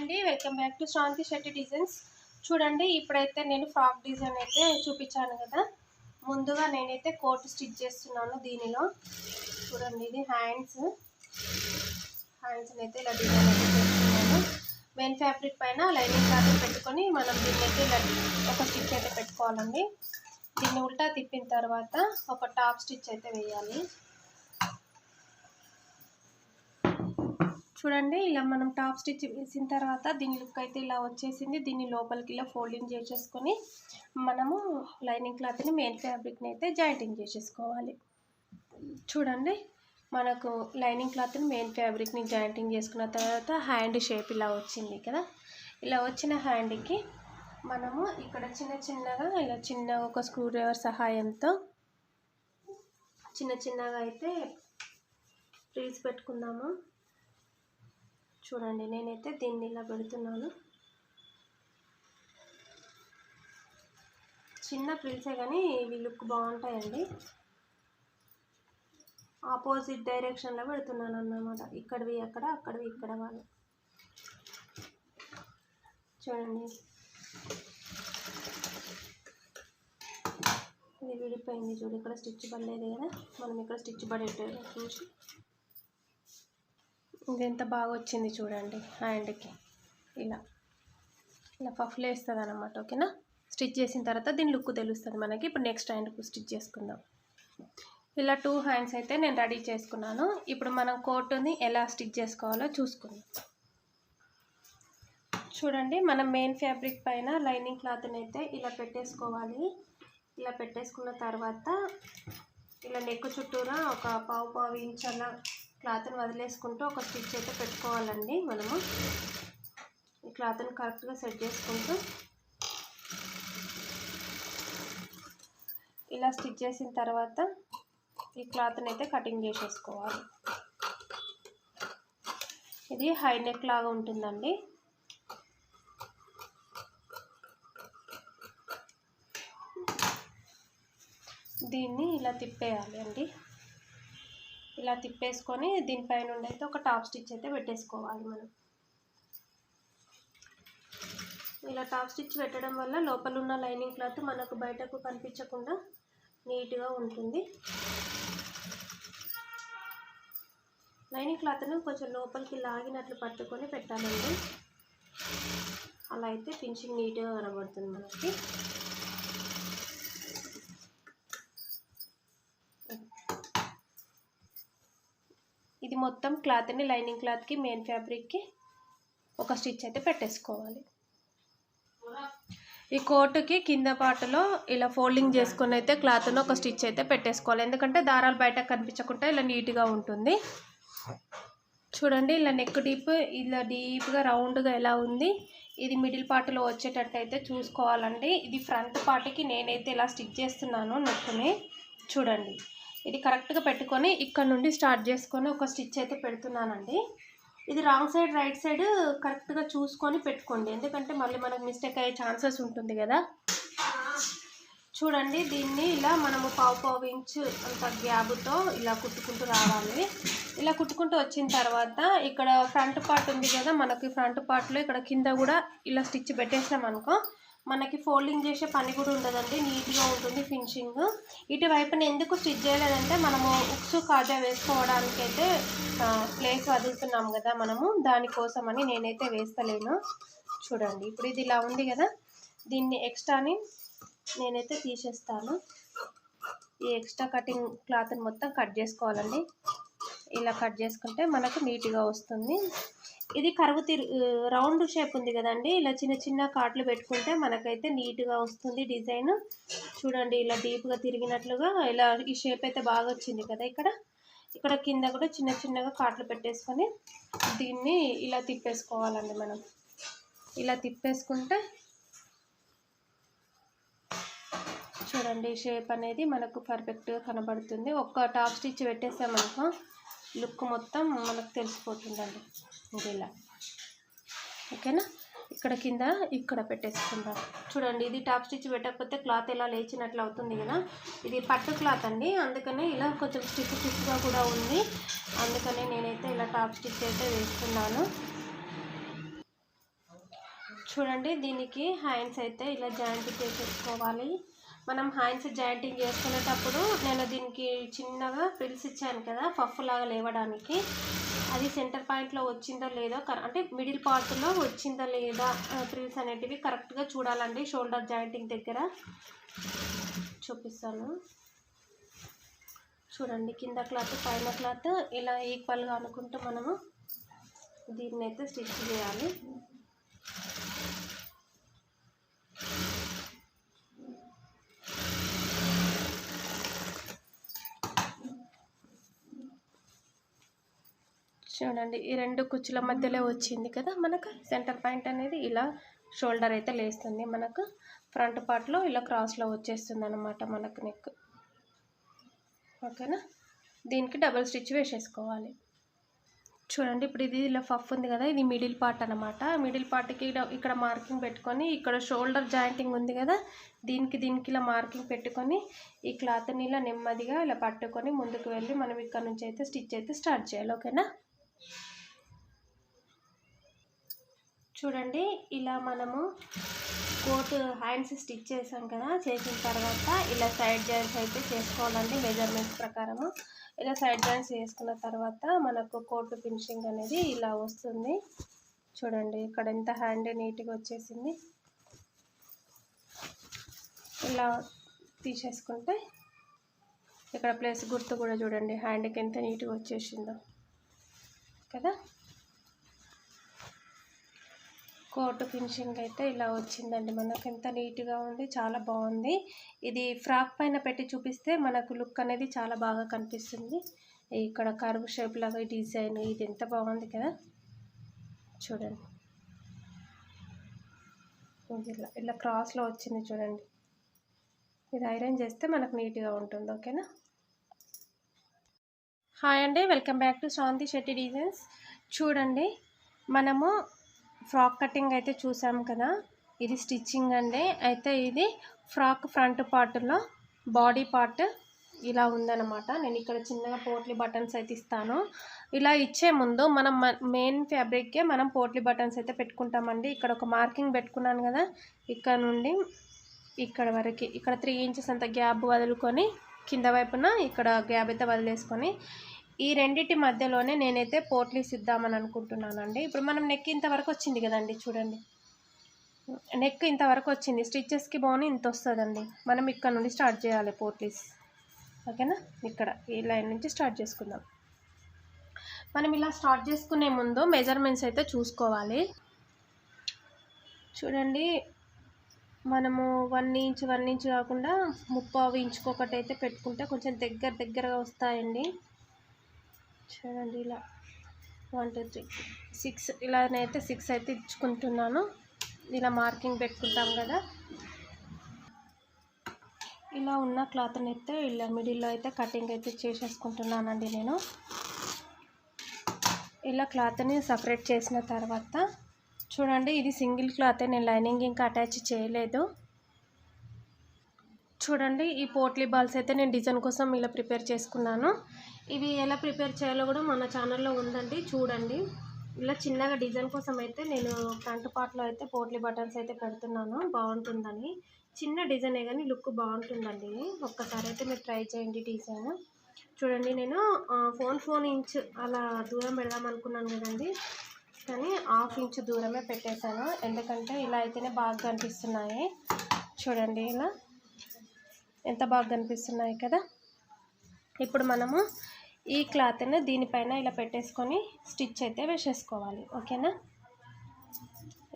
అండి, welcome back to Shranti Shetty designs. చూడండి, ఇప్పుడైతే నేను ఫ్రాక్ డిజైన్ అయితే చూపించాను కదా. ముందుగా నేనైతే కోట్ స్టిచ్ చేస్తున్నాను. దీనిలో చూడండి, ఇది హ్యాండ్స్ అయితే ఇలా డిజైన్ అయితే చేస్తున్నాను. మెయిన్ ఫ్యాబ్రిక్ పైన లైనింగ్ క్లాత్ పెట్టుకొని మనం దీన్ని అయితే ఇలా ఒక స్టిచ్ అయితే పెట్టుకోవాలండి. దీన్ని ఉల్టా తిప్పిన తర్వాత ఒక టాప్ స్టిచ్ అయితే వేయాలి. చూడండి, ఇలా మనం టాప్ స్టిచ్ వేసిన తర్వాత దీని లుక్ అయితే ఇలా వచ్చేసింది. దీన్ని లోపలికి ఇలా ఫోల్డింగ్ చేసేసుకొని మనము లైనింగ్ క్లాత్ని మెయిన్ ఫ్యాబ్రిక్ని అయితే జాయింటింగ్ చేసేసుకోవాలి. చూడండి, మనకు లైనింగ్ క్లాత్ని మెయిన్ ఫ్యాబ్రిక్ని జాయింటింగ్ చేసుకున్న తర్వాత హ్యాండ్ షేప్ ఇలా వచ్చింది కదా. ఇలా వచ్చిన హ్యాండ్కి మనము ఇక్కడ చిన్నగా ఇలా ఒక స్క్రూ డ్రైవర్ సహాయంతో చిన్నగా అయితే ఫ్రిల్స్ పెట్టుకుందాము. చూడండి, నేనైతే దీన్ని ఇలా పెడుతున్నాను. చిన్న ఫ్రిల్సే కానీ ఇవి లుక్ బాగుంటాయండి. ఆపోజిట్ డైరెక్షన్లో పెడుతున్నాను అన్నమాట. ఇక్కడివి అక్కడ, అక్కడివి ఇక్కడ వాళ్ళు. చూడండి, ఇది విడిపోయింది. చూడు, ఇక్కడ స్టిచ్ పడలేదు కదా. మనం ఇక్కడ స్టిచ్ పడేటట్టు చూసి ఇది ఎంత బాగా వచ్చింది చూడండి. హ్యాండ్కి ఇలా పఫ్లు వేస్తుంది అన్నమాట. ఓకేనా, స్టిచ్ చేసిన తర్వాత దీని లుక్ తెలుస్తుంది మనకి. ఇప్పుడు నెక్స్ట్ హ్యాండ్కు స్టిచ్ చేసుకుందాం. ఇలా 2 హ్యాండ్స్ అయితే నేను రెడీ చేసుకున్నాను. ఇప్పుడు మనం కోటుని ఎలా స్టిచ్ చేసుకోవాలో చూసుకుందాం. చూడండి, మనం మెయిన్ ఫ్యాబ్రిక్ పైన లైనింగ్ క్లాత్ని అయితే ఇలా పెట్టేసుకోవాలి. ఇలా పెట్టేసుకున్న తర్వాత ఇలా నెక్ చుట్టూరా ఒక పావు ఇంచ్ అలా క్లాత్ని వదిలేసుకుంటూ ఒక స్టిచ్ అయితే పెట్టుకోవాలండి. మనము ఈ క్లాత్ని కరెక్ట్గా సెట్ చేసుకుంటూ ఇలా స్టిచ్ చేసిన తర్వాత ఈ క్లాత్ని అయితే కటింగ్ చేసేసుకోవాలి. ఇది హై నెక్ లాగా ఉంటుందండి. దీన్ని ఇలా తిప్పేయాలి అండి. ఇలా తిప్పేసుకొని దీనిపైన నుండి అయితే ఒక టాప్ స్టిచ్ అయితే పెట్టేసుకోవాలి. మనం ఇలా టాప్ స్టిచ్ పెట్టడం వల్ల లోపల ఉన్న లైనింగ్ క్లాత్ మనకు బయటకు కనిపించకుండా నీట్గా ఉంటుంది. లైనింగ్ క్లాత్ను కొంచెం లోపలికి లాగినట్లు పట్టుకొని పెట్టాలండి. అలా అయితే ఫినిషింగ్ నీట్గా కనబడుతుంది మనకి. ఇది మొత్తం క్లాత్ని లైనింగ్ క్లాత్కి మెయిన్ ఫ్యాబ్రిక్కి ఒక స్టిచ్ అయితే పెట్టేసుకోవాలి. ఈ కోటుకి కింద పార్ట్లో ఇలా ఫోల్డింగ్ చేసుకొని అయితే క్లాత్ను ఒక స్టిచ్ అయితే పెట్టేసుకోవాలి. ఎందుకంటే దారాలు బయట కనిపించకుండా ఇలా నీట్గా ఉంటుంది. చూడండి, ఇలా నెక్ ఇలా డీప్గా రౌండ్గా ఎలా ఉంది. ఇది మిడిల్ పార్ట్లో వచ్చేటట్టు అయితే చూసుకోవాలండి. ఇది ఫ్రంట్ పార్ట్కి నేనైతే ఇలా స్టిచ్ చేస్తున్నాను నెక్ని. చూడండి, ఇది కరెక్ట్గా పెట్టుకొని ఇక్కడ నుండి స్టార్ట్ చేసుకొని ఒక స్టిచ్ అయితే పెడుతున్నానండి. ఇది రాంగ్ సైడ్ రైట్ సైడ్ కరెక్ట్గా చూసుకొని పెట్టుకోండి. ఎందుకంటే మళ్ళీ మనకు మిస్టేక్ అయ్యే ఛాన్సెస్ ఉంటుంది కదా. చూడండి, దీన్ని ఇలా మనము పావు ఇంచ్ అంత గ్యాప్తో ఇలా కుట్టుకుంటూ రావాలి. ఇలా కుట్టుకుంటూ వచ్చిన తర్వాత ఇక్కడ ఫ్రంట్ పార్ట్ ఉంది కదా, మనకి ఫ్రంట్ పార్ట్లో ఇక్కడ కింద కూడా ఇలా స్టిచ్ పెట్టేసాం అనుకో, మనకి ఫోల్డింగ్ చేసే పని కూడా ఉండదండి. నీట్గా ఉంటుంది ఫినిషింగ్. ఇటువైపున ఎందుకు స్టిచ్ చేయలేదంటే మనము ఉక్సు కాజా వేసుకోవడానికి అయితే ప్లేస్ వదులుతున్నాం కదా మనము, దానికోసమని నేనైతే వేస్తలేను. చూడండి, ఇప్పుడు ఇది ఇలా ఉంది కదా, దీన్ని ఎక్స్ట్రాని నేనైతే తీసేస్తాను. ఈ ఎక్స్ట్రా కటింగ్ క్లాత్ని మొత్తం కట్ చేసుకోవాలండి. ఇలా కట్ చేసుకుంటే మనకు నీట్గా వస్తుంది. ఇది కరువు రౌండ్ షేప్ ఉంది కదండి, ఇలా చిన్న కాట్లు పెట్టుకుంటే మనకైతే నీట్గా వస్తుంది డిజైన్. చూడండి, ఇలా డీప్గా తిరిగినట్లుగా ఇలా ఈ షేప్ అయితే బాగా వచ్చింది కదా. ఇక్కడ కింద కూడా చిన్నగా కాట్లు పెట్టేసుకొని దీన్ని ఇలా తిప్పేసుకోవాలండి. మనం ఇలా తిప్పేసుకుంటే చూడండి, షేప్ అనేది మనకు పర్ఫెక్ట్గా కనబడుతుంది. ఒక్క టాప్ స్టిచ్ పెట్టేసామనుకో లుక్ మొత్తం మనకు తెలిసిపోతుందండి. ఇది ఇలా ఓకేనా. ఇక్కడ కింద ఇక్కడ పెట్టేసుకుందాం. చూడండి, ఇది టాప్ స్టిచ్ పెట్టకపోతే క్లాత్ ఇలా లేచినట్లు అవుతుంది కదా. ఇది పట్టు క్లాత్ అండి, అందుకనే ఇలా కొంచెం స్టిఫ్గా కూడా ఉంది. అందుకనే నేనైతే ఇలా టాప్ స్టిచ్ అయితే వేస్తున్నాను. చూడండి దీనికి హ్యాండ్స్ అయితే ఇలా జాయింట్ చేసేసుకోవాలి. మనం హ్యాండ్స్ జాయింటింగ్ చేసుకునేటప్పుడు నేను దీనికి చిన్నగా ఫ్రిల్స్ ఇచ్చాను కదా పఫ్ లాగా లేవడానికి, అది సెంటర్ పాయింట్లో వచ్చిందో లేదో అంటే మిడిల్ పార్ట్లో వచ్చిందా లేదా ఫ్రిల్స్ అనేటివి కరెక్ట్గా చూడాలండి. షోల్డర్ జాయింటింగ్ దగ్గర చూపిస్తాను చూడండి. కింద క్లాత్ పైన క్లాత్ ఇలా ఈక్వల్గా అనుకుంటూ మనము దీన్ని అయితే స్టిచ్ చేయాలి. చూడండి ఈ రెండు కుచ్చుల మధ్యలో వచ్చింది కదా మనకు సెంటర్ పాయింట్ అనేది. ఇలా షోల్డర్ అయితే లేస్తుంది మనకు. ఫ్రంట్ పార్ట్లో ఇలా క్రాస్లో వచ్చేస్తుంది అనమాట మనకు నెక్. ఓకేనా, దీనికి డబుల్ స్టిచ్ వేసేసుకోవాలి. చూడండి ఇప్పుడు ఇది ఇలా పఫ్ ఉంది కదా, ఇది మిడిల్ పార్ట్ అనమాట. మిడిల్ పార్ట్కి ఇక్కడ మార్కింగ్ పెట్టుకొని, ఇక్కడ షోల్డర్ జాయింటింగ్ ఉంది కదా, దీనికి ఇలా మార్కింగ్ పెట్టుకొని ఈ క్లాత్ని ఇలా నెమ్మదిగా ఇలా పట్టుకొని ముందుకు వెళ్ళి మనం ఇక్కడ నుంచి అయితే స్టిచ్ అయితే స్టార్ట్ చేయాలి. ఓకేనా, చూడండి ఇలా మనము కోట్ హ్యాండ్స్ స్టిచ్ చేసాం కదా, చేసిన తర్వాత ఇలా సైడ్ జాయింట్స్ అయితే చేసుకోవాలండి మెజర్మెంట్స్ ప్రకారము. ఇలా సైడ్ జాయింట్స్ చేసుకున్న తర్వాత మనకు కోట్ ఫినిషింగ్ అనేది ఇలా వస్తుంది. చూడండి ఇక్కడ ఎంత హ్యాండ్ నీట్గా వచ్చేసింది. ఇలా తీసేసుకుంటే ఇక్కడ ప్లేస్ గుర్తు కూడా చూడండి హ్యాండ్కి ఎంత నీట్గా వచ్చేసిందో కదా. కోట్ ఫినిషింగ్ అయితే ఇలా వచ్చిందండి మనకు. ఎంత నీట్గా ఉంది, చాలా బాగుంది. ఇది ఫ్రాక్ పైన పెట్టి చూపిస్తే మనకు లుక్ అనేది చాలా బాగా కనిపిస్తుంది. ఇక్కడ కర్వ్ షేప్ లాగా డిజైన్ ఇది ఎంత బాగుంది కదా. చూడండి ఇలా క్రాస్లో వచ్చింది చూడండి. ఇది ఐరన్ చేస్తే మనకు నీట్గా ఉంటుంది. ఓకేనా, హాయ్ అండి, welcome back to Sravanthi Shetty designs. చూడండి మనము ఫ్రాక్ కటింగ్ అయితే చూసాం కదా, ఇది స్టిచ్చింగ్ అండి. అయితే ఇది ఫ్రాక్ ఫ్రంట్ పార్ట్లో బాడీ పార్ట్ ఇలా ఉందన్నమాట. నేను ఇక్కడ చిన్నగా పోట్లీ బటన్స్ అయితే ఇస్తాను. ఇలా ఇచ్చే ముందు మనం మెయిన్ ఫ్యాబ్రిక్కే మనం పోట్లీ బటన్స్ అయితే పెట్టుకుంటామండి. ఇక్కడ ఒక మార్కింగ్ పెట్టుకున్నాను కదా, ఇక్కడ నుండి ఇక్కడ వరకు ఇక్కడ 3 ఇంచెస్ అంత గ్యాప్ వదులుకొని కింద వైపున ఇక్కడ గ్యాప్ అయితే వదిలేసుకొని ఈ రెండింటి మధ్యలోనే నేనైతే పోట్లీస్ ఇద్దామని అనుకుంటున్నానండి. ఇప్పుడు మనం నెక్ ఇంతవరకు వచ్చింది కదండి, చూడండి నెక్ ఇంతవరకు వచ్చింది. స్టిచ్చెస్కి బోన్ ఇంత వస్తుందండి. మనం ఇక్కడ నుండి స్టార్ట్ చేయాలి పోట్లీస్. ఓకేనా, ఇక్కడ ఈ లైన్ నుంచి స్టార్ట్ చేసుకుందాం. మనం ఇలా స్టార్ట్ చేసుకునే ముందు మెజర్మెంట్స్ అయితే చూసుకోవాలి. చూడండి మనము 1 ఇంచ్ కాకుండా 3/4 ఇంచుకి ఒకటి అయితే పెట్టుకుంటే కొంచెం దగ్గరగా వస్తాయండి. చూడండి ఇలా 1 2 3 6 ఇలానైతే 6 అయితే ఇచ్చుకుంటున్నాను. ఇలా మార్కింగ్ పెట్టుకుంటాం కదా. ఇలా ఉన్న క్లాత్ని అయితే ఇలా మిడిల్లో అయితే కటింగ్ అయితే చేసేసుకుంటున్నానండి నేను. ఇలా క్లాత్ని సపరేట్ చేసిన తర్వాత చూడండి ఇది సింగిల్ క్లాతే, నేను లైనింగ్ ఇంకా అటాచ్ చేయలేదు. చూడండి ఈ పోట్లీ బాల్స్ అయితే నేను డిజైన్ కోసం ఇలా ప్రిపేర్ చేసుకున్నాను. ఇవి ఎలా ప్రిపేర్ చేయాలో కూడా మన ఛానల్లో ఉందండి, చూడండి. ఇలా చిన్నగా డిజైన్ కోసం అయితే నేను ఫ్రంట్ పార్ట్లో అయితే పోట్లీ బటన్స్ అయితే పెడుతున్నాను, బాగుంటుందని. చిన్న డిజైనే కానీ లుక్ బాగుంటుందండి. ఒక్కసారి అయితే మీరు ట్రై చేయండి డిజైన్. చూడండి నేను 4 ఇంచ్ అలా దూరం పెడదాం అనుకున్నాను కదండి, కానీ 1/2 ఇంచ్ దూరమే పెట్టేశాను. ఎందుకంటే ఇలా అయితేనే బాగా కనిపిస్తున్నాయి. చూడండి ఇలా ఎంత బాగా కనిపిస్తున్నాయి కదా. ఇప్పుడు మనము ఈ క్లాత్ని దీనిపైన ఇలా పెట్టేసుకొని స్టిచ్ అయితే వేసేసుకోవాలి. ఓకేనా,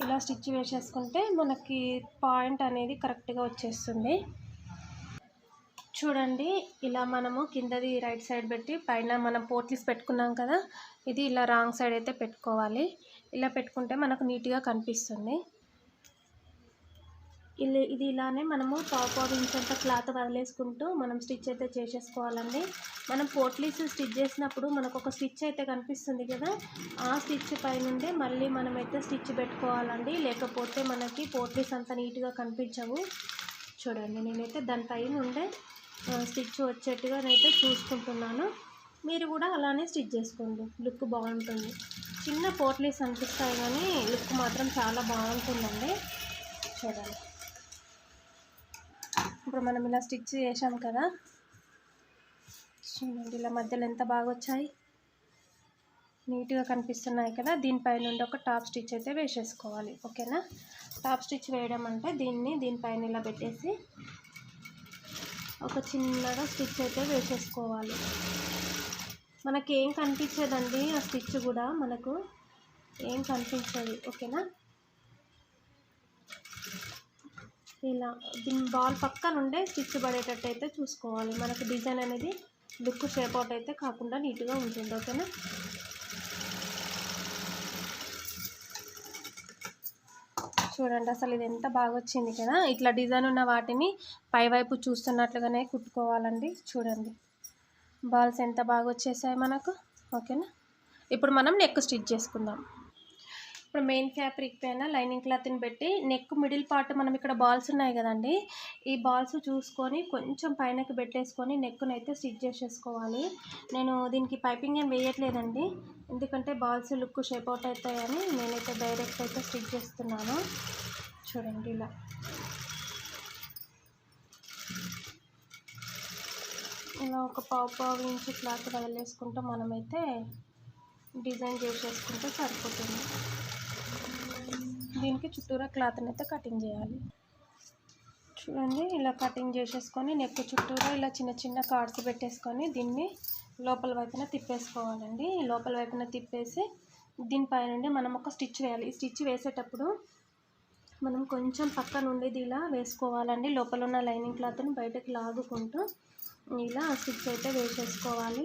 ఇలా స్టిచ్ వేసేసుకుంటే మనకి పాయింట్ అనేది కరెక్ట్గా వచ్చేస్తుంది. చూడండి ఇలా మనము కిందది రైట్ సైడ్ పెట్టి పైన మనం పోట్లీస్ పెట్టుకున్నాం కదా, ఇది ఇలా రాంగ్ సైడ్ అయితే పెట్టుకోవాలి. ఇలా పెట్టుకుంటే మనకు నీట్గా కనిపిస్తుంది. ఇది ఇలానే మనము 1/4 ఇంచ్ అంత క్లాత్ వదిలేసుకుంటూ మనం స్టిచ్ అయితే చేసేసుకోవాలండి. మనం పోట్లీస్ స్టిచ్ చేసినప్పుడు మనకు ఒక స్టిచ్ అయితే కనిపిస్తుంది కదా, ఆ స్టిచ్ పైనుండే మళ్ళీ మనమైతే స్టిచ్ పెట్టుకోవాలండి. లేకపోతే మనకి పోట్లీస్ అంత నీట్గా కనిపించవు. చూడండి నేనైతే దానిపైన ఉండే స్టిచ్ వచ్చేట్టుగా నేనైతే చూసుకుంటున్నాను. మీరు కూడా అలానే స్టిచ్ చేసుకోండి, లుక్ బాగుంటుంది. చిన్న పోట్లీస్ అనిపిస్తాయి కానీ లుక్ మాత్రం చాలా బాగుంటుందండి. చూడండి, ఇప్పుడు మనం ఇలా స్టిచ్ చేసాం కదా, చూడండి ఇలా మధ్యలో ఎంత బాగా వచ్చాయి, నీట్గా కనిపిస్తున్నాయి కదా. దీనిపై నుండి ఒక టాప్ స్టిచ్ అయితే వేసేసుకోవాలి. ఓకేనా, టాప్ స్టిచ్ వేయడం అంటే దీనిపైన ఇలా పెట్టేసి ఒక చిన్నగా స్టిచ్ అయితే వేసేసుకోవాలి. మనకి ఏం కనిపించదండి, ఆ స్టిచ్ కూడా మనకు ఏం కనిపించదు. ఓకేనా, ఇలా దీని బాల్ పక్క నుండే స్టిచ్ పడేటట్టు అయితే చూసుకోవాలి. మనకు డిజైన్ అనేది లుక్ షేప్ అవుట్ అయితే కాకుండా నీట్గా ఉంటుంది. ఓకేనా, చూడండి అసలు ఇది ఎంత బాగా వచ్చింది కదా. ఇట్లా డిజైన్ ఉన్న వాటిని పైవైపు చూస్తున్నట్లుగానే కుట్టుకోవాలండి. చూడండి బాల్స్ ఎంత బాగా వచ్చేసాయి మనకు. ఓకేనా, ఇప్పుడు మనం నెక్ స్టిచ్ చేసుకుందాం. ఇప్పుడు మెయిన్ ఫ్యాబ్రిక్ పైన లైనింగ్ క్లాత్ని పెట్టి నెక్ మిడిల్ పార్ట్ మనం ఇక్కడ బాల్స్ ఉన్నాయి కదండి, ఈ బాల్స్ చూసుకొని కొంచెం పైనకి పెట్టేసుకొని నెక్ను అయితే స్టిచ్ చేసేసుకోవాలి. నేను దీనికి పైపింగ్ ఏం వేయట్లేదండి, ఎందుకంటే బాల్స్ లుక్ షేప్ అవుట్ అవుతాయని నేనైతే డైరెక్ట్ అయితే స్టిచ్ చేస్తున్నాను. చూడండి ఇలా ఒక పావు ఇంచు క్లాత్ వదిలేసుకుంటూ మనమైతే డిజైన్ చేసేసుకుంటే సరిపోతుంది. దీనికి చుట్టూరా క్లాత్ని అయితే కటింగ్ చేయాలి. చూడండి ఇలా కటింగ్ చేసేసుకొని నెక్ చుట్టూరా ఇలా చిన్న చిన్న కార్డ్స్ పెట్టేసుకొని దీన్ని లోపల వైపున తిప్పేసుకోవాలండి. లోపల వైపున తిప్పేసి దీనిపైన మనం ఒక స్టిచ్ వేయాలి. ఈ స్టిచ్ వేసేటప్పుడు మనం కొంచెం పక్క నుండి ఇలా వేసుకోవాలండి. లోపల ఉన్న లైనింగ్ క్లాత్ని బయటకు లాగుకుంటూ ఇలా స్టిచ్ అయితే వేసేసుకోవాలి.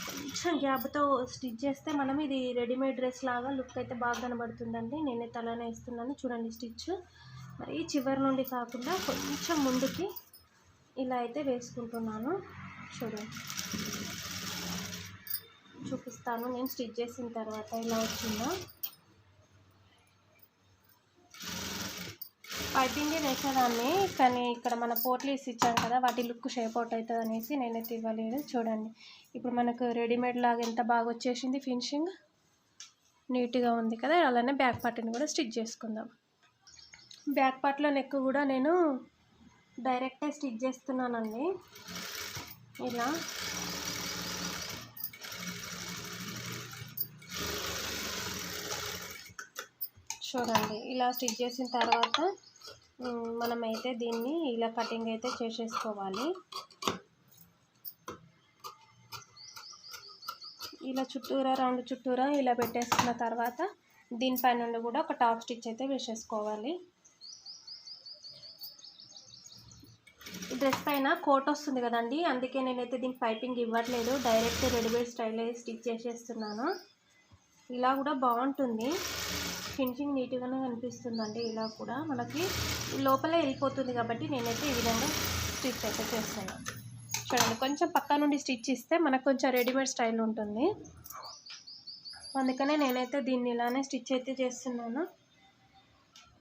కొంచెం గ్యాప్తో స్టిచ్ చేస్తే మనం ఇది రెడీమేడ్ డ్రెస్ లాగా లుక్ అయితే బాగా కనబడుతుందండి. నేనైతే అలానే వేస్తున్నాను. చూడండి స్టిచ్ మరి చివరి నుండి కాకుండా కొంచెం ముందుకి ఇలా అయితే వేసుకుంటున్నాను. చూడండి చూపిస్తాను నేను స్టిచ్ చేసిన తర్వాత ఇలా వచ్చిందో. పైపింగ్ వేసేదాన్ని కానీ ఇక్కడ మన పోట్లీస్ ఇచ్చాం కదా, వాటి లుక్ షేప్ అవుట్ అవుతుంది అనేసి నేనైతే ఇవ్వలేదు. చూడండి ఇప్పుడు మనకు రెడీమేడ్ లాగా ఎంత బాగా వచ్చేసింది, ఫినిషింగ్ నీట్గా ఉంది కదా. అలానే బ్యాక్ పార్ట్ని కూడా స్టిచ్ చేసుకుందాం. బ్యాక్ పార్ట్లో నెక్ కూడా నేను డైరెక్టే స్టిచ్ చేస్తున్నానండి. ఇలా చూడండి ఇలా స్టిచ్ చేసిన తర్వాత మనమైతే దీన్ని ఇలా కటింగ్ అయితే చేసేసుకోవాలి. ఇలా చుట్టూరా రౌండ్ చుట్టూరా ఇలా పెట్టేసుకున్న తర్వాత దీనిపై నుండి కూడా ఒక టాప్ స్టిచ్ అయితే వేసేసుకోవాలి. డ్రెస్ పైన కోట్ వస్తుంది కదండి, అందుకే నేనైతే దీనికి పైపింగ్ ఇవ్వట్లేదు, డైరెక్ట్ రెడీమేడ్ స్టైల్ స్టిచ్ చేసేస్తున్నాను. ఇలా కూడా బాగుంటుంది, ఫినిషింగ్ నీట్గానే కనిపిస్తుందండి. ఇలా కూడా మనకి లోపలే వెళ్ళిపోతుంది కాబట్టి నేనైతే ఈ విధంగా స్టిచ్ అయితే చేస్తాను. చూడండి కొంచెం పక్క నుండి స్టిచ్ ఇస్తే మనకు కొంచెం రెడీమేడ్ స్టైల్ ఉంటుంది, అందుకనే నేనైతే దీన్ని ఇలానే స్టిచ్ అయితే చేస్తున్నాను.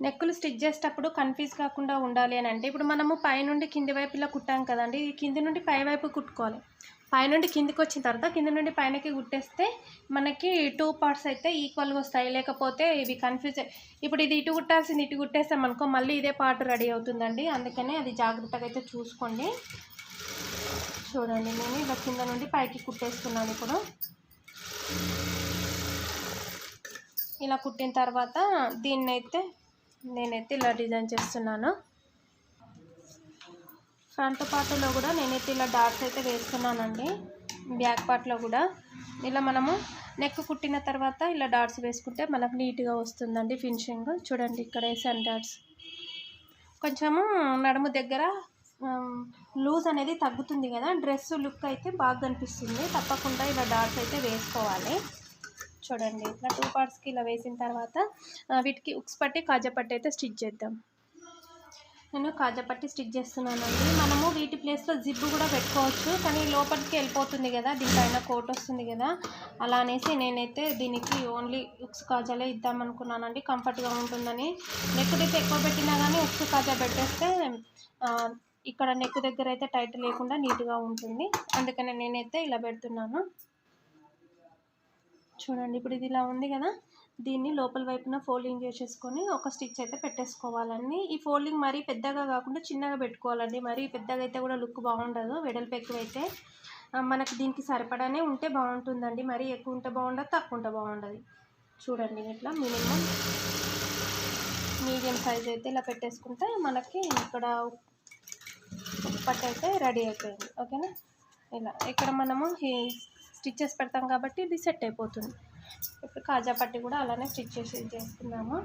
నెక్కులు స్టిచ్ చేసేటప్పుడు కన్ఫ్యూజ్ కాకుండా ఉండాలి అని అంటే ఇప్పుడు మనము పైనుండి కింది వైపు ఇలా కుట్టాం కదండి, ఇది కింది నుండి పై వైపు కుట్టుకోవాలి. పైనుండి కిందికి వచ్చిన తర్వాత కింది నుండి పైనకి కుట్టేస్తే మనకి 2 పార్ట్స్ అయితే ఈక్వల్గా వస్తాయి. లేకపోతే ఇవి కన్ఫ్యూజ్, ఇప్పుడు ఇది ఇటు కుట్టాల్సింది ఇటు కుట్టేస్తాం అనుకో మళ్ళీ ఇదే పార్ట్ రెడీ అవుతుందండి. అందుకనే అది జాగ్రత్తగా అయితే చూసుకోండి. చూడండి నేను ఇలా కింద నుండి పైకి కుట్టేస్తున్నాను. ఇప్పుడు ఇలా కుట్టిన తర్వాత దీన్నైతే నేనైతే ఇలా డిజైన్ చేస్తున్నాను. ఫ్రంట్ పార్ట్లో కూడా నేనైతే ఇలా డాట్స్ అయితే వేస్తున్నానండి. బ్యాక్ పార్ట్లో కూడా ఇలా మనము నెక్ కుట్టిన తర్వాత ఇలా డాట్స్ వేసుకుంటే మనకు నీట్గా వస్తుందండి ఫినిషింగ్. చూడండి ఇక్కడ వేసాను డాట్స్. కొంచెము నడుము దగ్గర లూజ్ అనేది తగ్గుతుంది కదా, డ్రెస్ లుక్ అయితే బాగా కనిపిస్తుంది. తప్పకుండా ఇలా డాట్స్ అయితే వేసుకోవాలి. చూడండి ఇట్లా 2 పార్ట్స్కి ఇలా వేసిన తర్వాత వీటికి ఉక్స్ పట్టి కాజా పట్టి అయితే స్టిచ్ చేద్దాం. నేను కాజా పట్టి స్టిచ్ చేస్తున్నానండి. మనము వీటి ప్లేస్లో జిప్ కూడా పెట్టుకోవచ్చు, కానీ లోపలికి వెళ్ళిపోతుంది కదా, దీనిపైన కోట్ వస్తుంది కదా, అలా అనేసి నేనైతే దీనికి ఓన్లీ ఉక్స్ కాజాలే ఇద్దామనుకున్నానండి, కంఫర్ట్గా ఉంటుందని. నెక్ అయితే ఎక్కువ పెట్టినా కానీ ఉక్స్ కాజా పెట్టేస్తే ఇక్కడ నెక్ దగ్గర అయితే టైట్ లేకుండా నీట్గా ఉంటుంది. అందుకని నేనైతే ఇలా పెడుతున్నాను. చూడండి ఇప్పుడు ఇది ఇలా ఉంది కదా, దీన్ని లోపల వైపున ఫోల్డింగ్ చేసేసుకొని ఒక స్టిచ్ అయితే పెట్టేసుకోవాలండి. ఈ ఫోల్డింగ్ మరీ పెద్దగా కాకుండా చిన్నగా పెట్టుకోవాలండి. మరీ పెద్దగా అయితే కూడా లుక్ బాగుండదు. వెడల్పు ఎక్కువైతే మనకి దీనికి సరిపడానే ఉంటే బాగుంటుందండి. మరీ ఎక్కువ ఉంటే బాగుండదు, తక్కువ ఉంటే బాగుండదు. చూడండి ఇట్లా మీడియం సైజ్ అయితే ఇలా పెట్టేసుకుంటే మనకి ఇక్కడ పట్టు అయితే రెడీ అయిపోయింది. ఓకేనా, ఇలా ఇక్కడ మనము స్టిచ్చెస్ పెడతాం కాబట్టి ఇది సెట్ అయిపోతుంది. ఇప్పుడు కాజా పట్టి కూడా అలానే స్టిచ్ చేసుకుందాము.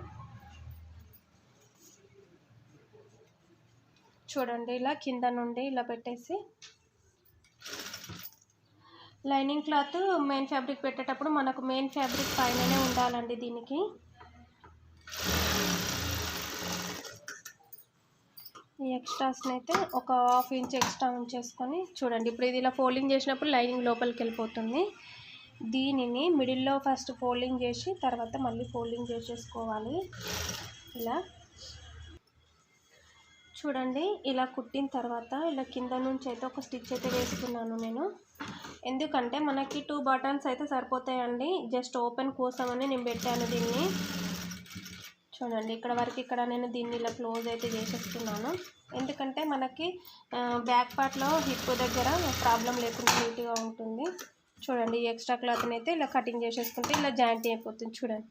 చూడండి ఇలా కింద నుండి ఇలా పెట్టేసి, లైనింగ్ క్లాత్ మెయిన్ ఫ్యాబ్రిక్ పెట్టేటప్పుడు మనకు మెయిన్ ఫ్యాబ్రిక్ పైననే ఉండాలండి. దీనికి ఈ ఎక్స్ట్రాస్ని అయితే ఒక 1/2 ఇంచ్ ఎక్స్ట్రా ఉంచేసుకొని, చూడండి ఇప్పుడు ఇది ఇలా ఫోల్డింగ్ చేసినప్పుడు లైనింగ్ లోపలికి వెళ్ళిపోతుంది. దీనిని మిడిల్లో ఫస్ట్ ఫోల్డింగ్ చేసి తర్వాత మళ్ళీ ఫోల్డింగ్ చేసేసుకోవాలి. ఇలా చూడండి ఇలా కుట్టిన తర్వాత ఇలా కింద నుంచి అయితే ఒక స్టిచ్ అయితే వేసుకున్నాను నేను. ఎందుకంటే మనకి 2 బటన్స్ అయితే సరిపోతాయండి. జస్ట్ ఓపెన్ కోసమని నేను పెట్టాను దీన్ని. చూడండి ఇక్కడ వరకు ఇక్కడ నేను దీన్ని ఇలా క్లోజ్ అయితే చేసేస్తున్నాను. ఎందుకంటే మనకి బ్యాక్ పార్ట్లో హిప్ దగ్గర ప్రాబ్లం లేకుండా నీట్గా ఉంటుంది. చూడండి ఈ ఎక్స్ట్రా క్లాత్ని అయితే ఇలా కటింగ్ చేసేసుకుంటే ఇలా జాయింట్ అయిపోతుంది. చూడండి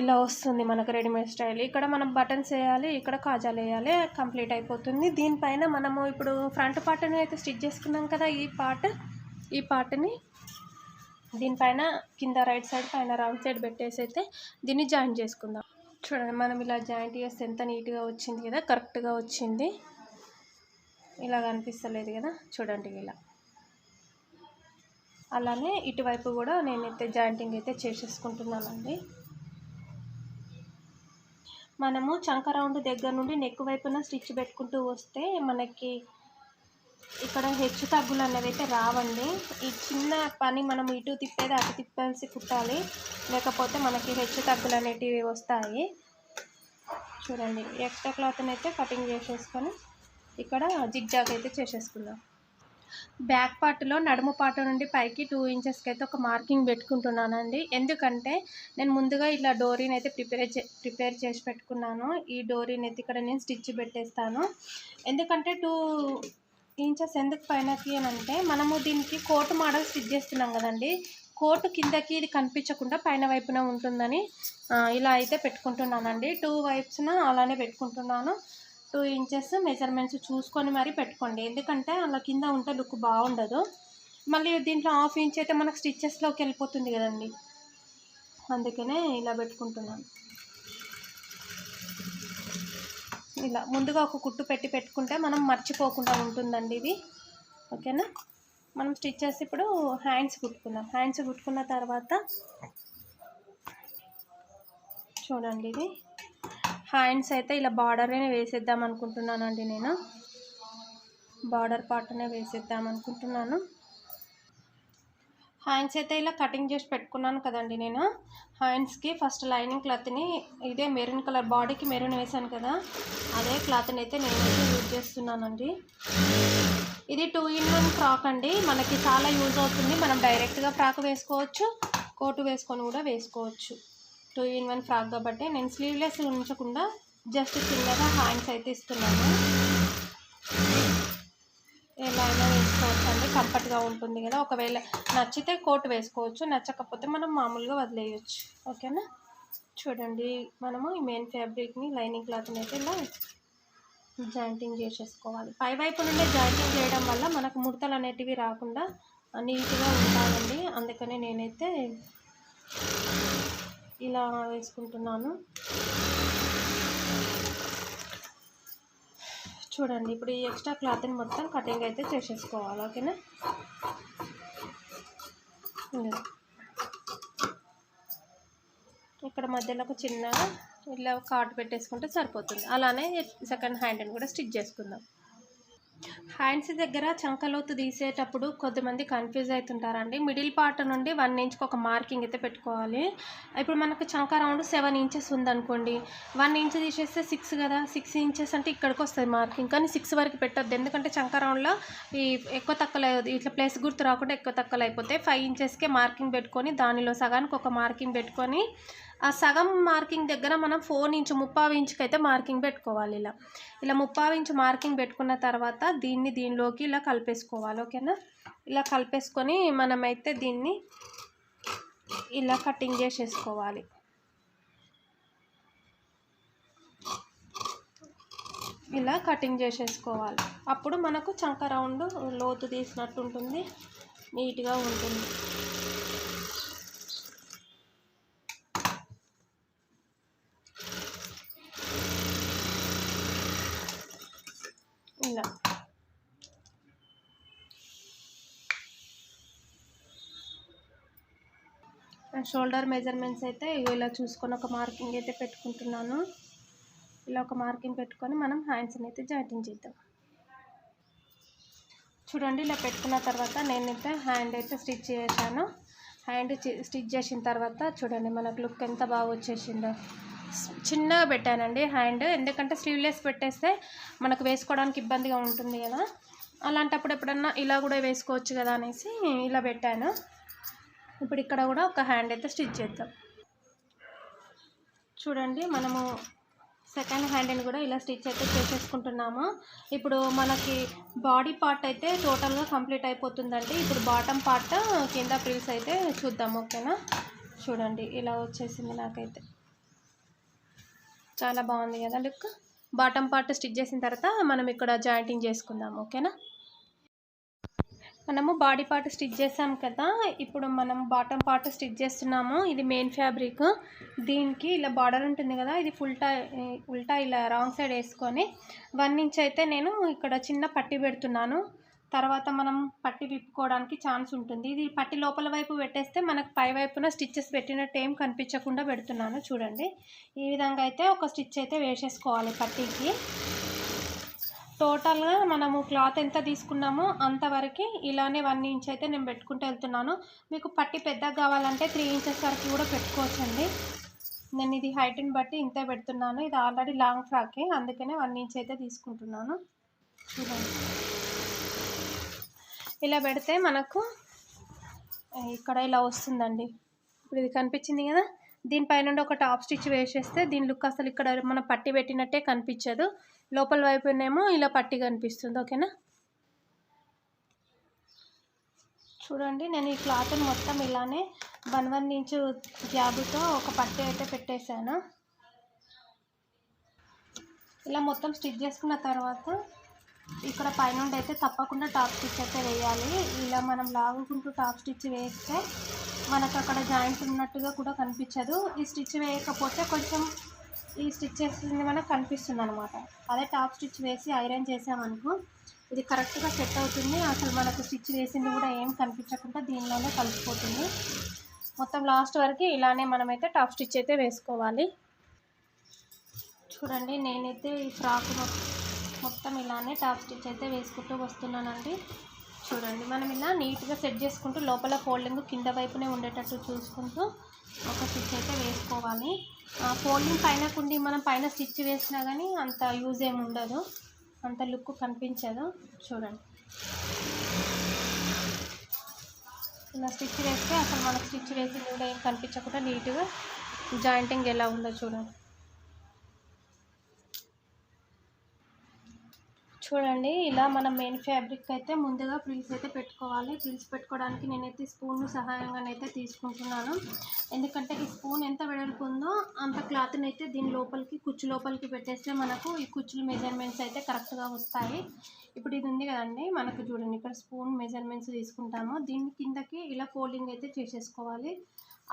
ఇలా వస్తుంది మనకు రెడీమేడ్ స్టైల్. ఇక్కడ మనం బటన్స్ వేయాలి, ఇక్కడ కాజాలు వేయాలి, కంప్లీట్ అయిపోతుంది. దీనిపైన మనము ఇప్పుడు ఫ్రంట్ పార్ట్ని అయితే స్టిచ్ చేసుకున్నాం కదా, ఈ పార్ట్ని దీనిపైన కింద రైట్ సైడ్ పైన రౌండ్ సైడ్ పెట్టేసి అయితే దీన్ని జాయింట్ చేసుకుందాం. చూడండి మనం ఇలా జాయింట్ చేస్తే ఎంత నీట్గా వచ్చింది కదా, కరెక్ట్గా వచ్చింది. ఇలా కనిపిస్తలేదు కదా, చూడండి ఇలా. అలానే ఇటువైపు కూడా నేనైతే జాయింటింగ్ అయితే చేసేసుకుంటున్నానండి. మనము చంక రౌండ్ దగ్గర నుండి నెక్ వైపున స్టిచ్ పెట్టుకుంటూ వస్తే మనకి ఇక్కడ హెచ్చు తగ్గులు అన్నవి అయితే రావండి. ఈ చిన్న పని మనం ఇటు తిప్పేది అటు తిప్పేసి కుట్టాలి, లేకపోతే మనకి హెచ్చు తగ్గులు అనేటివి వస్తాయి. చూడండి ఎక్స్ట్రా క్లాత్ని అయితే కటింగ్ చేసేసుకొని ఇక్కడ జిగ్జాగ్ అయితే చేసేసుకుందాం. బ్యాక్ పార్ట్లో నడుము పార్ట్ నుండి పైకి 2 ఇంచెస్కి అయితే ఒక మార్కింగ్ పెట్టుకుంటున్నానండి. ఎందుకంటే నేను ముందుగా ఇలా డోరీని అయితే ప్రిపేర్ చేసి పెట్టుకున్నాను. ఈ డోరీని అయితే ఇక్కడ నేను స్టిచ్ పెట్టేస్తాను. ఎందుకంటే 2 ఇంచెస్ ఎందుకు పైనకి అని అంటే, మనము దీనికి కోట్ మోడల్ స్టిచ్ చేస్తున్నాం కదండి, కోట్ కిందకి ఇది కనిపించకుండా పైన వైపున ఉంటుందని ఇలా అయితే పెట్టుకుంటున్నానండి. 2 వైపున అలానే పెట్టుకుంటున్నాను. 2 ఇంచెస్ మెజర్మెంట్స్ చూసుకొని మరీ పెట్టుకోండి. ఎందుకంటే అలా కింద ఉంటే లుక్ బాగుండదు. మళ్ళీ దీంట్లో 1/2 ఇంచ్ అయితే మనకు స్టిచ్చెస్లోకి వెళ్ళిపోతుంది కదండి, అందుకనే ఇలా పెట్టుకుంటున్నాను. ఇలా ముందుగా ఒక కుట్టు పెట్టుకుంటే మనం మర్చిపోకుండా ఉంటుందండి ఇది. ఓకేనా, మనం స్టిచ్చెస్ ఇప్పుడు హ్యాండ్స్ కుట్టుకుందాం. హ్యాండ్స్ కుట్టుకున్న తర్వాత చూడండి ఇది హ్యాండ్స్ అయితే ఇలా బార్డర్నే వేసేద్దాం అనుకుంటున్నానండి. నేను బార్డర్ పార్ట్నే వేసేద్దాం అనుకుంటున్నాను. హ్యాండ్స్ అయితే ఇలా కటింగ్ చేసి పెట్టుకున్నాను కదండి. నేను హ్యాండ్స్కి ఫస్ట్ లైనింగ్ క్లాత్ని ఇదే మెరూన్ కలర్, బాడీకి మెరూన్ వేసాను కదా, అదే క్లాత్ని అయితే నేనైతే యూజ్ చేస్తున్నానండి. ఇది 2 in 1 ఫ్రాక్ అండి, మనకి చాలా యూజ్ అవుతుంది. మనం డైరెక్ట్గా ఫ్రాక్ వేసుకోవచ్చు, కోటు వేసుకొని కూడా వేసుకోవచ్చు. 2 in 1 ఫ్రాక్ కాబట్టి నేను స్లీవ్లెస్ ఉంచకుండా జస్ట్ చిన్నగా హ్యాండ్స్ అయితే ఇస్తున్నాను. ఎలా అయినా వేసుకోవచ్చు అండి, కంఫర్ట్గా ఉంటుంది కదా. ఒకవేళ నచ్చితే కోట్ వేసుకోవచ్చు, నచ్చకపోతే మనం మామూలుగా వదిలేయచ్చు. ఓకేనా, చూడండి మనము ఈ మెయిన్ ఫ్యాబ్రిక్ని లైనింగ్ క్లాత్ని అయితే ఇలా జాయింటింగ్ చేసేసుకోవాలి. పై వైపు నుండి జాయింటింగ్ చేయడం వల్ల మనకు ముడతలు అనేటివి రాకుండా నీట్గా ఉంటాయండి. అందుకని నేనైతే ఇలా వేసుకుంటున్నాను. చూడండి ఇప్పుడు ఈ ఎక్స్ట్రా క్లాత్ని మొత్తం కటింగ్ అయితే చేసేసుకోవాలి. ఓకేనా, ఇక్కడ మధ్యలో ఒక చిన్నగా ఇలా కాటు పెట్టేసుకుంటే సరిపోతుంది. అలానే సెకండ్ హ్యాండ్ని కూడా స్టిచ్ చేసుకుందాం. హ్యాండ్స్ దగ్గర చంకలోతు తీసేటప్పుడు కొద్దిమంది కన్ఫ్యూజ్ అవుతుంటారండి. మిడిల్ పార్ట్ నుండి 1 ఇంచ్కి ఒక మార్కింగ్ అయితే పెట్టుకోవాలి. ఇప్పుడు మనకు చంక రౌండ్ 7 ఇంచెస్ ఉందనుకోండి, 1 ఇంచ్ తీసేస్తే 6 కదా, 6 ఇంచెస్ అంటే ఇక్కడికి వస్తుంది మార్కింగ్. కానీ 6 వరకు పెట్టొద్దు, ఎందుకంటే చంక రౌండ్లో ఈ ఎక్కువ తక్కువ ఇట్లా ప్లేస్ గుర్తు రాకుండా ఎక్కువ తక్కువలు అయిపోతాయి. 5 ఇంచెస్కే మార్కింగ్ పెట్టుకొని దానిలో సగానికి ఒక మార్కింగ్ పెట్టుకొని ఆ సగం మార్కింగ్ దగ్గర మనం 4 ఇంచ్ 3/4 ఇంచుకి అయితే మార్కింగ్ పెట్టుకోవాలి. ఇలా 3/4 ఇంచ్ మార్కింగ్ పెట్టుకున్న తర్వాత దీనిలోకి ఇలా కలిపేసుకోవాలి. ఓకేనా, ఇలా కలిపేసుకొని మనమైతే దీన్ని ఇలా కటింగ్ చేసేసుకోవాలి. ఇలా కటింగ్ చేసేసుకోవాలి. అప్పుడు మనకు చంక రౌండ్ లోతు తీసినట్టు ఉంటుంది, నీట్గా ఉంటుంది. ఇలా షోల్డర్ మెజర్మెంట్స్ అయితే ఇలా చూసుకొని ఒక మార్కింగ్ అయితే పెట్టుకుంటున్నాను. ఇలా ఒక మార్కింగ్ పెట్టుకొని మనం హ్యాండ్స్ని అయితే జాయింటింగ్ చేద్దాం. చూడండి, ఇలా పెట్టుకున్న తర్వాత నేనైతే హ్యాండ్ అయితే స్టిచ్ చేశాను. హ్యాండ్ స్టిచ్ చేసిన తర్వాత చూడండి మనకు లుక్ ఎంత బాగా వచ్చేసిందో. చిన్నగా పెట్టానండి హ్యాండ్, ఎందుకంటే స్లీవ్లెస్ పెట్టేస్తే మనకు వేసుకోవడానికి ఇబ్బందిగా ఉంటుంది కదా, అలాంటప్పుడు ఎప్పుడన్నా ఇలా కూడా వేసుకోవచ్చు కదా అనేసి ఇలా పెట్టాను. ఇప్పుడు ఇక్కడ కూడా ఒక హ్యాండ్ అయితే స్టిచ్ చేద్దాం. చూడండి, మనము సెకండ్ హ్యాండ్ని కూడా ఇలా స్టిచ్ అయితే చేసేసుకుంటున్నాము. ఇప్పుడు మనకి బాడీ పార్ట్ అయితే టోటల్గా కంప్లీట్ అయిపోతుందండి. ఇప్పుడు బాటమ్ పార్ట్ కింద ప్రిల్స్ అయితే చూద్దాం. ఓకేనా, చూడండి ఇలా వచ్చేసింది, నాకైతే చాలా బాగుంది కదా లుక్. బాటమ్ పార్ట్ స్టిచ్ చేసిన తర్వాత మనం ఇక్కడ జాయింటింగ్ చేసుకుందాం. ఓకేనా, మనము బాడీ పార్ట్ స్టిచ్ చేసాం కదా, ఇప్పుడు మనం బాటమ్ పార్ట్ స్టిచ్ చేస్తున్నాము. ఇది మెయిన్ ఫ్యాబ్రిక్, దీనికి ఇలా బార్డర్ ఉంటుంది కదా, ఇది ఉల్టా ఇలా రాంగ్ సైడ్ వేసుకొని 1 ఇంచ్ అయితే నేను ఇక్కడ చిన్న పట్టి పెడుతున్నాను. తర్వాత మనం పట్టి విప్పుకోవడానికి ఛాన్స్ ఉంటుంది. ఇది పట్టి లోపల వైపు పెట్టేస్తే మనకు పై వైపున స్టిచ్చెస్ పెట్టినట్టు ఏం కనిపించకుండా పెడుతున్నాను. చూడండి, ఈ విధంగా అయితే ఒక స్టిచ్ అయితే వేసేసుకోవాలి పట్టీకి. టోటల్గా మనము క్లాత్ ఎంత తీసుకున్నామో అంతవరకు ఇలానే 1 ఇంచ్ అయితే నేను పెట్టుకుంటూ వెళ్తున్నాను. మీకు పట్టి పెద్దగా కావాలంటే 3 ఇంచెస్ వరకు కూడా పెట్టుకోవచ్చండి. నేను ఇది హైట్ని బట్టి ఇంతే పెడుతున్నాను. ఇది ఆల్రెడీ లాంగ్ ఫ్రాకే, అందుకనే 1 ఇంచ్ అయితే తీసుకుంటున్నాను. చూడండి, ఇలా పెడితే మనకు ఇక్కడ ఇలా వస్తుందండి. ఇప్పుడు ఇది కనిపించింది కదా, దీనిపైన ఒక టాప్ స్టిచ్ వేసేస్తే దీని లుక్ అసలు ఇక్కడ మనం పట్టి పెట్టినట్టే కనిపించదు, లోపల వైపునేమో ఇలా పట్టి కనిపిస్తుంది. ఓకేనా, చూడండి నేను ఈ క్లాత్ని మొత్తం ఇలానే 1 ఇంచ్ గ్యాప్తో ఒక పట్టి అయితే పెట్టేశాను. ఇలా మొత్తం స్టిచ్ చేసుకున్న తర్వాత ఇక్కడ పైనుండి అయితే తప్పకుండా టాప్ స్టిచ్ అయితే వేయాలి. ఇలా మనం లాగుకుంటూ టాప్ స్టిచ్ వేస్తే మనకు అక్కడ జాయింట్ ఉన్నట్టుగా కూడా కనిపించదు. ఈ స్టిచ్ వేయకపోతే కొంచెం ఈ స్టిచ్ చేసింది మనకు కనిపిస్తుంది అనమాట. అదే టాప్ స్టిచ్ వేసి ఐరన్ చేసామనుకో ఇది కరెక్ట్గా సెట్ అవుతుంది. అసలు మనకు స్టిచ్ వేసింది కూడా ఏం కనిపించకుండా దీనిలోనే కలిసిపోతుంది. మొత్తం లాస్ట్ వరకు ఇలానే మనమైతే టాప్ స్టిచ్ అయితే వేసుకోవాలి. చూడండి, నేనైతే ఈ ఫ్రాక్ మొత్తం ఇలానే టాప్ స్టిచ్ అయితే వేసుకుంటూ వస్తున్నానండి. చూడండి, మనం ఇలా నీట్గా సెట్ చేసుకుంటూ లోపల ఫోల్డింగ్ కింద వైపునే ఉండేటట్టు చూసుకుంటూ ఒక స్టిచ్ అయితే వేసుకోవాలి. ఫోల్డింగ్ పైన కుండి మనం పైన స్టిచ్ వేసినా కానీ అంత యూజ్ ఏమి ఉండదు, అంత లుక్ కనిపించదు. చూడండి, ఇలా స్టిచ్ వేస్తే అసలు మనకు స్టిచ్ వేసింది కూడా ఏం కనిపించకుండా నీట్గా జాయింటింగ్ ఎలా ఉందో చూడండి. చూడండి, ఇలా మనం మెయిన్ ఫ్యాబ్రిక్ అయితే ముందుగా ఫ్రిల్స్ అయితే పెట్టుకోవాలి. ఫ్రిల్స్ పెట్టుకోవడానికి నేనైతే స్పూన్ సహాయంగానైతే తీసుకుంటున్నాను. ఎందుకంటే ఈ స్పూన్ ఎంత వెడల్పు ఉందో అంత క్లాత్ని అయితే దీని లోపలికి కుచ్చు లోపలికి పెట్టేస్తే మనకు ఈ కుచ్చుల మెజర్మెంట్స్ అయితే కరెక్ట్గా వస్తాయి. ఇప్పుడు ఇది ఉంది కదండి, మనకు చూడండి ఇక్కడ స్పూన్ మెజర్మెంట్స్ తీసుకుంటాము. దీని కిందకి ఇలా ఫోల్డింగ్ అయితే చేసేసుకోవాలి.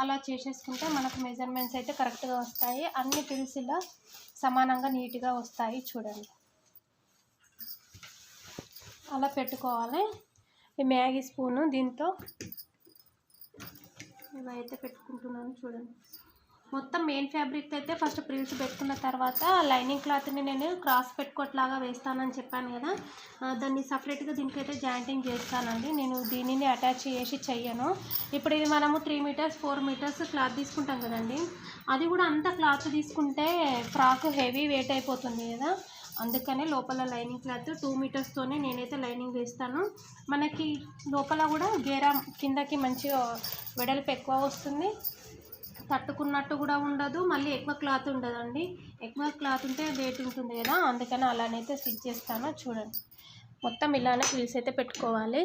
అలా చేసేసుకుంటే మనకు మెజర్మెంట్స్ అయితే కరెక్ట్గా వస్తాయి. అన్ని ఫ్రిల్స్ ఇలా సమానంగా నీట్గా వస్తాయి. చూడండి, అలా పెట్టుకోవాలి. ఈ మ్యాగీ స్పూను దీంతో ఇలా అయితే పెట్టుకుంటున్నాను. చూడండి, మొత్తం మెయిన్ ఫ్యాబ్రిక్ అయితే ఫస్ట్ ప్రిల్స్ పెట్టుకున్న తర్వాత లైనింగ్ క్లాత్ని నేను క్రాస్ పెట్టుకోట్లాగా వేస్తానని చెప్పాను కదా, దాన్ని సపరేట్గా దీనికైతే జాయింటింగ్ చేస్తానండి. నేను దీనిని అటాచ్ చేసి చెయ్యను. ఇప్పుడు ఇది మనము 3 మీటర్స్ 4 మీటర్స్ క్లాత్ తీసుకుంటాం కదండి, అది కూడా అంత క్లాత్ తీసుకుంటే ఫ్రాక్ హెవీ వెయిట్ అయిపోతుంది కదా, అందుకనే లోపల లైనింగ్ క్లాత్ 2 మీటర్స్తోనే నేనైతే లైనింగ్ వేస్తాను. మనకి లోపల కూడా గేరా కిందకి మంచిగా వెడల్పు ఎక్కువ వస్తుంది, తట్టుకున్నట్టు కూడా ఉండదు, మళ్ళీ ఎక్కువ క్లాత్ ఉండదండి. ఎక్కువ క్లాత్ ఉంటే వెయిట్ ఉంటుంది కదా, అందుకని అలానైతే స్టిచ్ చేస్తాను. చూడండి మొత్తం ఇలానే పిల్స్ అయితే పెట్టుకోవాలి.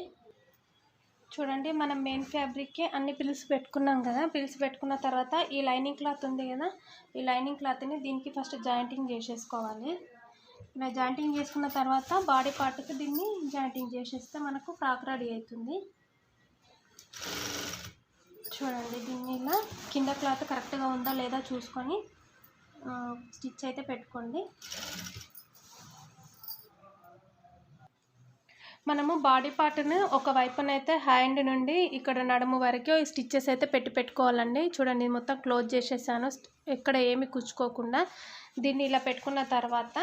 చూడండి మనం మెయిన్ ఫ్యాబ్రిక్కి అన్ని పిల్స్ పెట్టుకున్నాం కదా, పిల్స్ పెట్టుకున్న తర్వాత ఈ లైనింగ్ క్లాత్ ఉంది కదా, ఈ లైనింగ్ క్లాత్ని దీనికి ఫస్ట్ జాయింటింగ్ చేసేసుకోవాలి. ఇలా జాయింటింగ్ చేసుకున్న తర్వాత బాడీ పార్ట్కి దీన్ని జాయింటింగ్ చేసేస్తే మనకు ఫ్రాక్ రెడీ అవుతుంది. చూడండి దీన్ని ఇలా కింద క్లాత్ కరెక్ట్గా ఉందా లేదా చూసుకొని స్టిచ్ అయితే పెట్టుకోండి. మనము బాడీ పార్ట్ని ఒక వైపునైతే హ్యాండ్ నుండి ఇక్కడ నడుము వరకు ఈ స్టిచ్చెస్ అయితే పెట్టుకోవాలండి. చూడండి మొత్తం క్లోజ్ చేసేసాను, ఎక్కడ ఏమి కుచ్చుకోకుండా. దీన్ని ఇలా పెట్టుకున్న తర్వాత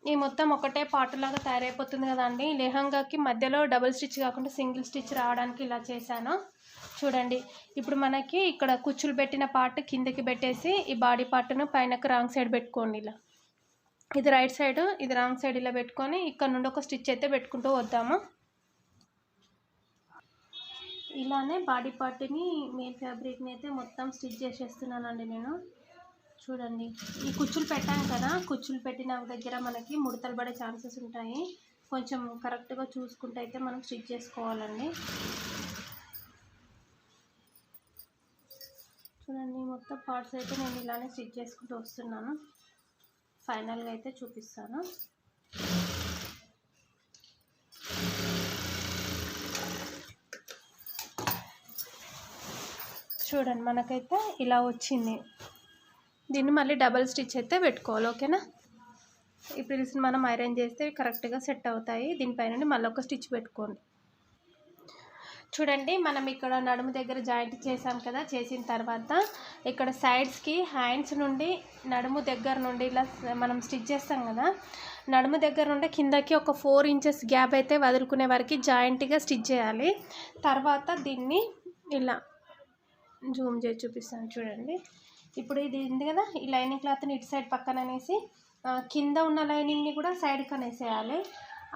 ఈ మొత్తం ఒకటే పార్ట్ లాగా తయారైపోతుంది కదండి. లెహంగాకి మధ్యలో డబుల్ స్టిచ్ కాకుండా సింగిల్ స్టిచ్ రావడానికి ఇలా చేశాను. చూడండి ఇప్పుడు మనకి ఇక్కడ కుచ్చులు పెట్టిన పార్ట్ కిందకి పెట్టేసి ఈ బాడీ పార్ట్ను పైనకి రాంగ్ సైడ్ పెట్టుకోండి. ఇలా ఇది రైట్ సైడ్, ఇది రాంగ్ సైడ్ ఇలా పెట్టుకొని ఇక్కడ నుండి ఒక స్టిచ్ అయితే పెట్టుకుంటూ వద్దాము. ఇలానే బాడీ పార్ట్ని మెయిన్ ఫ్యాబ్రిక్ని అయితే మొత్తం స్టిచ్ చేసేస్తున్నానండి నేను. చూడండి ఈ కుచ్చులు పెట్టాను కదా, కుచ్చులు పెట్టిన దగ్గర మనకి ముడతలు పడే ఛాన్సెస్ ఉంటాయి, కొంచెం కరెక్ట్గా చూసుకుంటే అయితే మనం స్టిచ్ చేసుకోవాలండి. చూడండి మొత్తం పార్ట్స్ అయితే నేను ఇలానే స్టిచ్ చేసుకుంటూ వస్తున్నాను. ఫైనల్గా అయితే చూపిస్తాను. చూడండి మనకైతే ఇలా వచ్చింది. దీన్ని మళ్ళీ డబల్ స్టిచ్ అయితే పెట్టుకోవాలి, ఓకేనా. ఈ ప్రిల్స్ని మనం ఐరన్ చేస్తే కరెక్ట్గా సెట్ అవుతాయి. దీనిపైన మళ్ళీ ఒక స్టిచ్ పెట్టుకోండి. చూడండి మనం ఇక్కడ నడుము దగ్గర జాయింట్ చేసాం కదా, చేసిన తర్వాత ఇక్కడ సైడ్స్కి హ్యాండ్స్ నుండి నడుము దగ్గర నుండి ఇలా మనం స్టిచ్ చేస్తాం కదా, నడుము దగ్గర నుండి కిందకి ఒక 4 ఇంచెస్ గ్యాప్ అయితే వదులుకునే వరకు జాయింట్గా స్టిచ్ చేయాలి. తర్వాత దీన్ని ఇలా జూమ్ చేసి చూపిస్తాను. చూడండి ఇప్పుడు ఇది ఉంది కదా, ఈ లైనింగ్ క్లాత్ని ఇటు సైడ్ పక్కన అనేసి కింద ఉన్న లైనింగ్ని కూడా సైడ్కి అనేసేయాలి.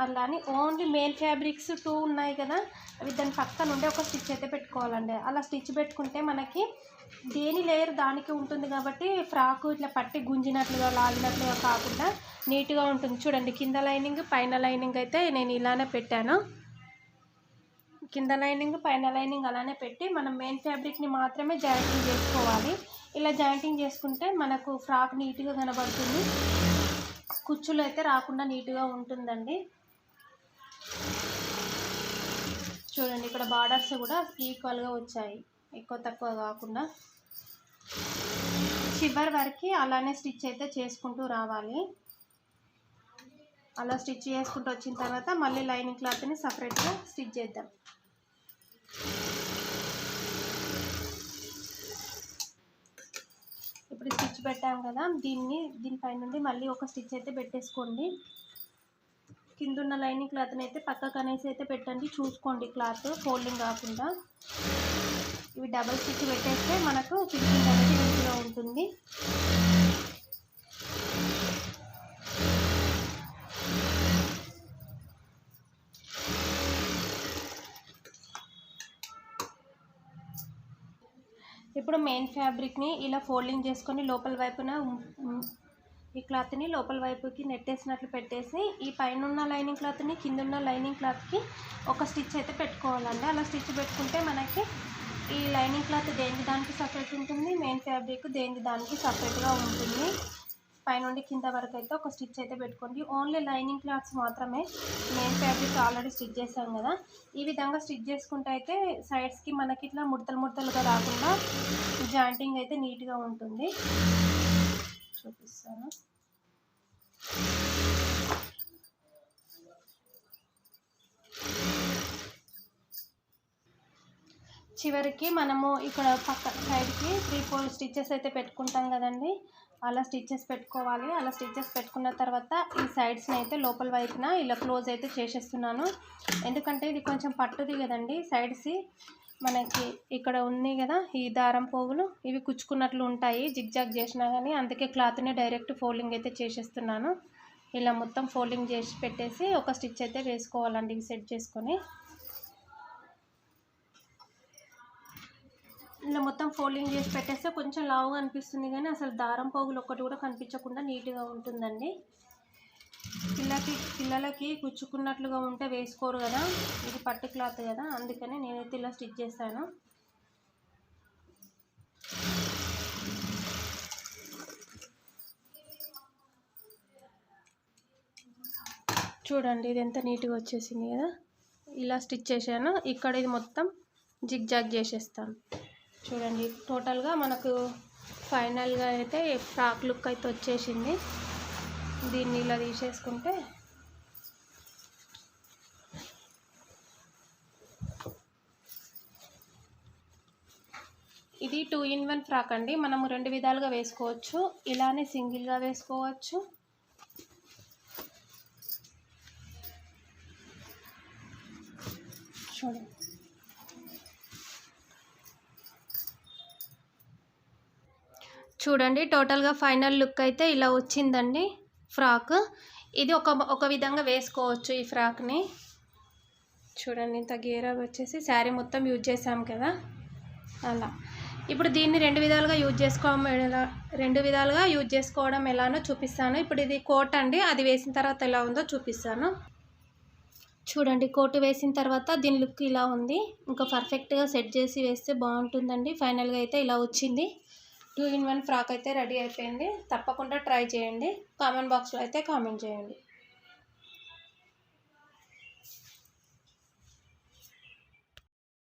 అలానే ఓన్లీ మెయిన్ ఫ్యాబ్రిక్స్ 2 ఉన్నాయి కదా, అవి దాని పక్క నుండి ఒక స్టిచ్ అయితే పెట్టుకోవాలండి. అలా స్టిచ్ పెట్టుకుంటే మనకి దేని లేయర్ దానికి ఉంటుంది కాబట్టి ఫ్రాకు ఇట్లా పట్టి గుంజినట్లుగా లాగినట్లుగా కాకుండా నీట్గా ఉంటుంది. చూడండి కింద లైనింగ్ పైన లైనింగ్ అయితే నేను ఇలానే పెట్టాను. కింద లైనింగ్ పైన లైనింగ్ అలానే పెట్టి మనం మెయిన్ ఫ్యాబ్రిక్ని మాత్రమే జాయింటింగ్ చేసుకోవాలి. ఇలా జాయింటింగ్ చేసుకుంటే మనకు ఫ్రాక్ నీట్గా కనబడుతుంది, కుచ్చులు అయితే రాకుండా నీట్గా ఉంటుందండి. చూడండి ఇక్కడ బార్డర్స్ కూడా ఈక్వల్గా వచ్చాయి, ఎక్కువ తక్కువ కాకుండా. చివరి వరకు అలానే స్టిచ్ అయితే చేసుకుంటూ రావాలి. అలా స్టిచ్ చేసుకుంటూ వచ్చిన తర్వాత మళ్ళీ లైనింగ్ క్లాత్ని సపరేట్గా స్టిచ్ చేద్దాం. ఇప్పుడు స్టిచ్ పెట్టాం కదా, దీనిపై నుండి మళ్ళీ ఒక స్టిచ్ అయితే పెట్టేసుకోండి. కింద ఉన్న లైనింగ్ క్లాత్ని అయితే పక్కకు అనేసి అయితే పెట్టండి, చూసుకోండి క్లాత్ ఫోల్డింగ్ కాకుండా. ఇవి డబల్ స్టిచ్ పెట్టేస్తే మనకు ఫినిషింగ్ అనేది నీట్గా ఉంటుంది. ఇప్పుడు మెయిన్ ఫ్యాబ్రిక్ని ఇలా ఫోల్డింగ్ చేసుకొని లోపల వైపున ఈ క్లాత్ని లోపల వైపుకి నెట్టేసినట్లు పెట్టేసి ఈ పైన ఉన్న లైనింగ్ క్లాత్ని కింద ఉన్న లైనింగ్ క్లాత్కి ఒక స్టిచ్ అయితే పెట్టుకోవాలండి. అలా స్టిచ్ పెట్టుకుంటే మనకి ఈ లైనింగ్ క్లాత్ దేనికి దానికి సపరేట్ ఉంటుంది, మెయిన్ ఫ్యాబ్రిక్ దేనికి దానికి సపరేట్గా ఉంటుంది. పైనుండి కింద వరకు అయితే ఒక స్టిచ్ అయితే పెట్టుకోండి. ఓన్లీ లైనింగ్ క్లాత్స్ మాత్రమే, మెయిన్ ఫ్యాబ్రిక్ ఆల్రెడీ స్టిచ్ చేసాం కదా. ఈ విధంగా స్టిచ్ చేసుకుంటే అయితే సైడ్స్కి మనకి ఇట్లా ముడతలుగా రాకుండా జాయింటింగ్ అయితే నీట్గా ఉంటుంది. చూపిస్తాను. చివరికి మనము ఇక్కడ పక్క సైడ్కి 3-4 స్టిచ్చెస్ అయితే పెట్టుకుంటాం కదండి, అలా స్టిచ్చెస్ పెట్టుకోవాలి. అలా స్టిచ్చెస్ పెట్టుకున్న తర్వాత ఈ సైడ్స్ని అయితే లోపల వైపున ఇలా క్లోజ్ అయితే చేసేస్తున్నాను. ఎందుకంటే ఇది కొంచెం పట్టుది కదండి, సైడ్స్ మనకి ఇక్కడ ఉన్నాయి కదా ఈ దారం పోగులు, ఇవి కుచ్చుకున్నట్లు ఉంటాయి జిగ్జాగ్ చేసినా కానీ. అందుకే క్లాత్ని డైరెక్ట్ ఫోల్డింగ్ అయితే చేసేస్తున్నాను. ఇలా మొత్తం ఫోల్డింగ్ చేసి పెట్టేసి ఒక స్టిచ్ అయితే వేసుకోవాలండి ఇవి సెట్ చేసుకొని. ఇలా మొత్తం ఫోల్డింగ్ చేసి పెట్టేస్తే కొంచెం లావుగా అనిపిస్తుంది కానీ అసలు దారం పోగులు ఒక్కటి కూడా కనిపించకుండా నీట్గా ఉంటుందండి. పిల్లలకి కుచ్చుకున్నట్లుగా ఉంటే వేసుకోరు కదా, ఇది పట్టు క్లాత్ కదా, అందుకని నేనైతే ఇలా స్టిచ్ చేశాను. చూడండి ఇది ఎంత నీట్గా వచ్చేసింది కదా, ఇలా స్టిచ్ చేశాను. ఇక్కడ ఇది మొత్తం జిగ్జాగ్ చేసేస్తాను. చూడండి టోటల్గా మనకు ఫైనల్గా అయితే ఫ్రాక్ లుక్ అయితే వచ్చేసింది. దీన్ని ఇలా తీసేసుకుంటే ఇది 2-in-1 ఫ్రాక్ అండి. మనము 2 విధాలుగా వేసుకోవచ్చు, ఇలానే సింగిల్గా వేసుకోవచ్చు, చూడండి చూడండి టోటల్గా ఫైనల్ లుక్ అయితే ఇలా వచ్చిందండి ఫ్రాక్. ఇది ఒక విధంగా వేసుకోవచ్చు ఈ ఫ్రాక్ని. చూడండి ఇంత గేరా వచ్చేసి శారీ మొత్తం యూజ్ చేసాం కదా అలా. ఇప్పుడు దీన్ని 2 విధాలుగా యూజ్ చేసుకోవడం ఎలానో చూపిస్తాను. ఇప్పుడు ఇది కోట్ అండి, అది వేసిన తర్వాత ఎలా ఉందో చూపిస్తాను. చూడండి కోట్ వేసిన తర్వాత దీని లుక్ ఇలా ఉంది. ఇంకా పర్ఫెక్ట్గా సెట్ చేసి వేస్తే బాగుంటుందండి. ఫైనల్గా అయితే ఇలా వచ్చింది. 2-in-1 ఫ్రాక్ అయితే రెడీ అయిపోయింది. తప్పకుండా ట్రై చేయండి. కామెంట్ బాక్స్లో అయితే కామెంట్ చేయండి.